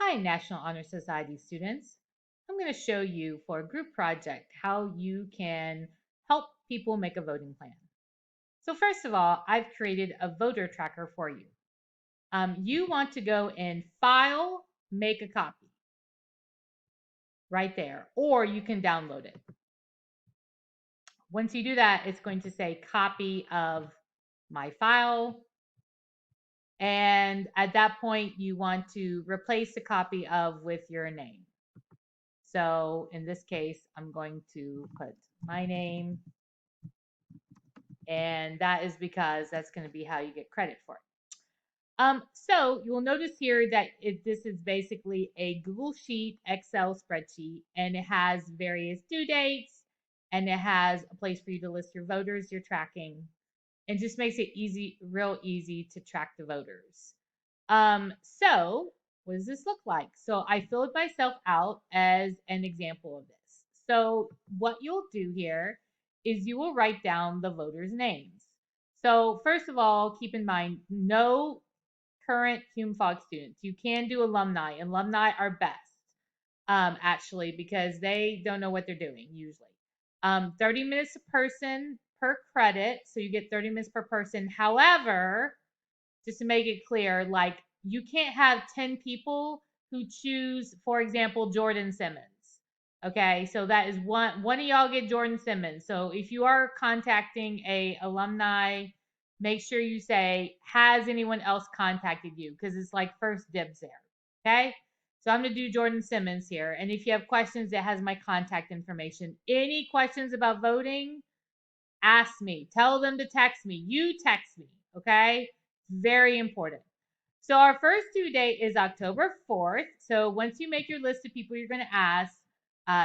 Hi, National Honor Society students. I'm going to show you for a group project how you can help people make a voting plan. So first of all, I've created a voter tracker for you. You want to go in File, Make a Copy right there, or you can download it. Once you do that, it's going to say copy of my file. And at that point, you want to replace the copy of with your name. So in this case, I'm going to put my name, and that is because that's going to be how you get credit for it. So you will notice here that this is basically a Google Sheet Excel spreadsheet, and it has various due dates, and it has a place for you to list your voters you're tracking, and just makes it easy, real easy to track the voters. So what does this look like? So I filled myself out as an example of this. So what you'll do here is you will write down the voters' names. So first of all, keep in mind, no current Hume Fogg students. You can do alumni. Alumni are best, actually, because they don't know what they're doing usually. 30 minutes a person per credit, so you get 30 minutes per person. However, just to make it clear, like you can't have 10 people who choose, for example, Jordan Simmons. Okay, so that is one of y'all get Jordan Simmons. So if you are contacting a alumni, make sure you say, has anyone else contacted you? Because it's like first dibs there. Okay. So I'm gonna do Jordan Simmons here. And if you have questions, it has my contact information. Any questions about voting, ask me. Tell them to text me. You text me. Okay. Very important. So our first due date is October 4th. So once you make your list of people you're going to ask,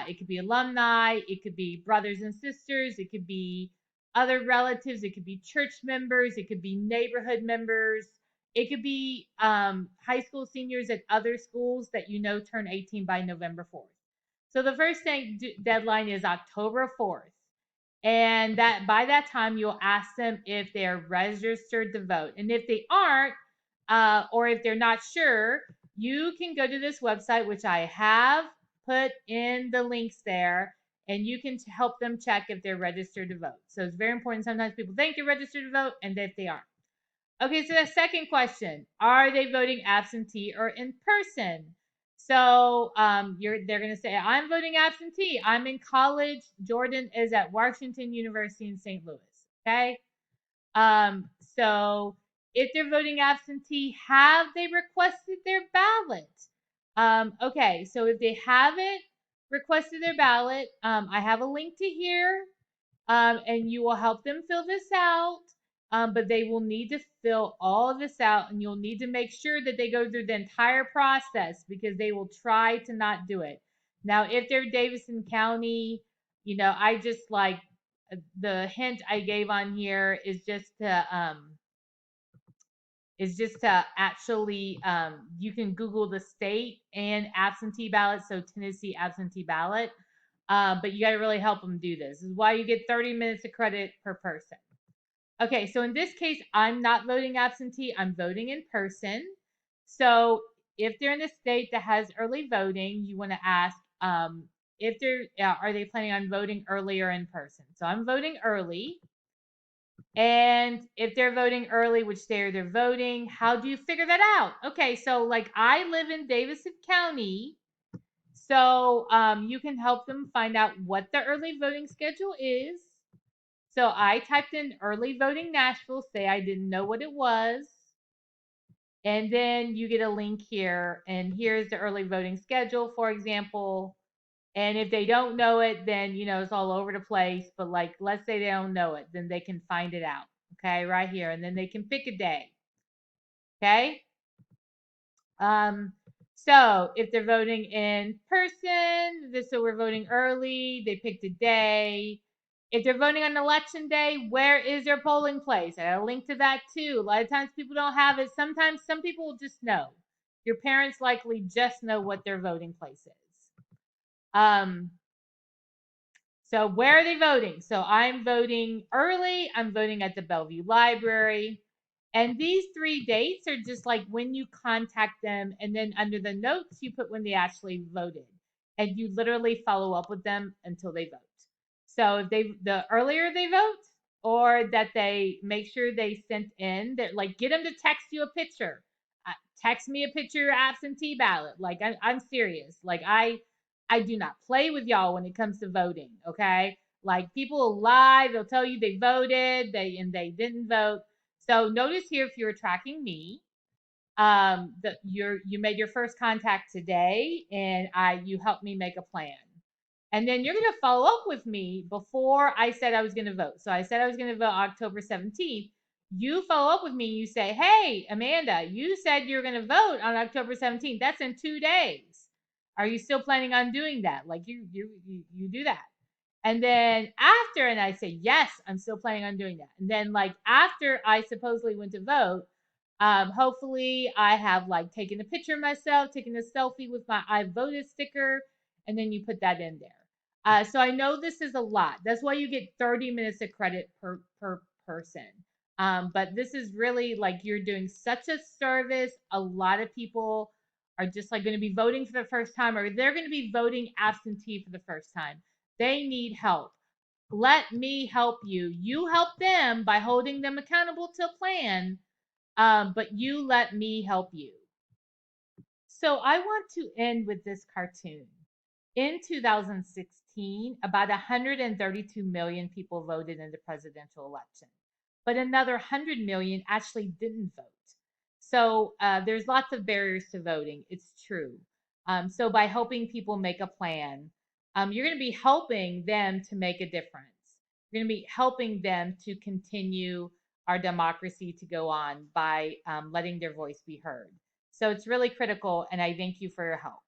it could be alumni, it could be brothers and sisters, it could be other relatives, it could be church members, it could be neighborhood members, it could be high school seniors at other schools that you know turn 18 by November 4th. So the first deadline is October 4th. And that by that time you'll ask them if they're registered to vote. And if they aren't, or if they're not sure, you can go to this website, which I have put in the links there, and you can help them check if they're registered to vote. So it's very important. Sometimes people think they're registered to vote, and if they aren't. Okay, so the second question: are they voting absentee or in person? So they're going to say, I'm voting absentee. I'm in college. Jordan is at Washington University in St. Louis. Okay. So if they're voting absentee, have they requested their ballot? Okay, so if they haven't requested their ballot, I have a link to here, and you will help them fill this out. But they will need to fill all of this out, and you'll need to make sure that they go through the entire process because they will try to not do it. Now, if they're Davidson County, I just like the hint I gave on here is just to actually you can Google the state and absentee ballot, so Tennessee absentee ballot. But you got to really help them do this. This is why you get 30 minutes of credit per person. Okay, so in this case, I'm not voting absentee, I'm voting in person. So if they're in a state that has early voting, you want to ask if they're are they planning on voting early or in person. So I'm voting early. And if they're voting early, which day are they voting? How do you figure that out? Okay, so like I live in Davidson County, so you can help them find out what the early voting schedule is. So I typed in early voting Nashville, say I didn't know what it was. And then you get a link here, and here's the early voting schedule, for example. And if they don't know it, then it's all over the place. But like, let's say they don't know it, then they can find it out. Okay, right here, and then they can pick a day. Okay. So if they're voting in person, so we're voting early. They picked a day. If they're voting on election day, where is their polling place? I got a link to that too. A lot of times people don't have it. Sometimes some people will just know. Your parents likely just know what their voting place is. So where are they voting? So I'm voting early. I'm voting at the Bellevue Library. And these 3 dates are just like when you contact them, and then under the notes, you put when they actually voted. And you literally follow up with them until they vote. So if the earlier they vote, or that they make sure they sent in, that like get them to text you a picture. Text me a picture of your absentee ballot. Like I'm serious. Like I do not play with y'all when it comes to voting. Okay, like people will lie. They'll tell you they voted, they didn't vote. So notice here if you're tracking me, that you made your first contact today, and you helped me make a plan. And then you're going to follow up with me before I said I was going to vote. So I said I was going to vote October 17th. You follow up with me and you say, "Hey, Amanda, you said you're going to vote on October 17th. That's in 2 days. Are you still planning on doing that?" Like you do that. And then after, and I say, "Yes, I'm still planning on doing that." And then like after I supposedly went to vote, hopefully I have like taken a picture of myself, taken a selfie with my I voted sticker, and then you put that in there. So I know this is a lot. That's why you get 30 minutes of credit per person. But this is really like you're doing such a service. A lot of people are just like going to be voting for the first time, or they're going to be voting absentee for the first time. They need help. Let me help you. You help them by holding them accountable to a plan, but you let me help you. So I want to end with this cartoon. In 2016, about 132 million people voted in the presidential election, but another 100 million actually didn't vote. So there's lots of barriers to voting. It's true. So by helping people make a plan, you're going to be helping them to make a difference. You're going to be helping them to continue our democracy to go on by letting their voice be heard. So it's really critical, and I thank you for your help.